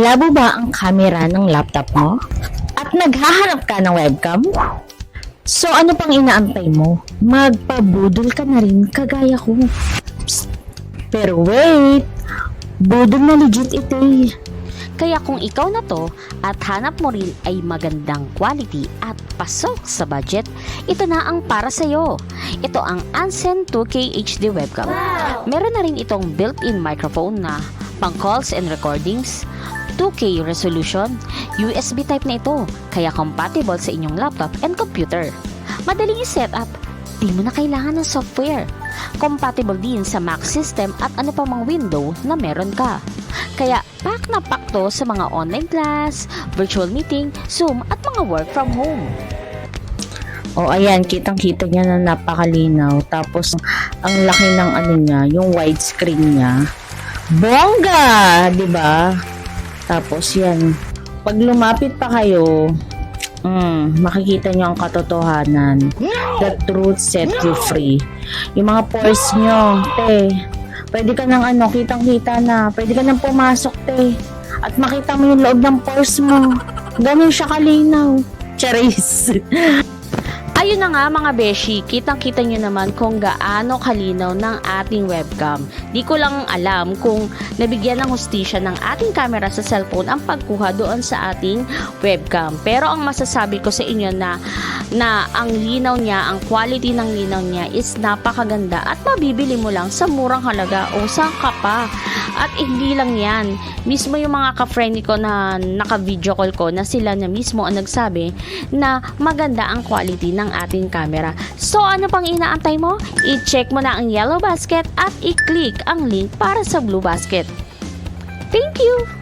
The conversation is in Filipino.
Malabo ba ang camera ng laptop mo? At naghahanap ka ng webcam? So ano pang inaantay mo? Magpabudol ka na rin kagaya ko. Psst. Pero wait, budol na legit ito eh. Kaya kung ikaw na to at hanap mo rin ay magandang quality at pasok sa budget, ito na ang para sa'yo. Ito ang Ansen 2K HD webcam. Meron na rin itong built-in microphone na pang calls and recordings, 2K resolution, USB type na ito, kaya compatible sa inyong laptop and computer. Madaling i-set up, di mo na kailangan ng software. Compatible din sa Mac system at ano pa mang window na meron ka. Kaya pack na pack to sa mga online class, virtual meeting, Zoom at mga work from home. O ayan, kitang-kita niya na napakalinaw. Tapos ang laki ng ano niya, yung widescreen niya. Bongga, 'di ba? Tapos yan, pag lumapit pa kayo, makikita niyo ang katotohanan. The truth set you free. Yung mga pores niyo, pwede ka nang kitang-kita na. Pwede ka nang pumasok, at makita mo yung loob ng pores mo. Ganun siya kalinaw. Charis. Ayun na nga mga beshi, kitang-kita nyo naman kung gaano kalinaw ng ating webcam. Di ko lang alam kung nabigyan ng hustisya ng ating camera sa cellphone ang pagkuha doon sa ating webcam. Pero ang masasabi ko sa inyo na ang linaw niya, ang quality ng linaw niya is napakaganda at mabibili mo lang sa murang halaga o saan ka pa. At hindi lang yan, mismo yung mga ka-friend ko na naka-video call ko na sila na mismo ang nagsabi na maganda ang quality ng ating camera. So ano pang inaantay mo? I-check mo na ang yellow basket at i-click ang link para sa blue basket. Thank you!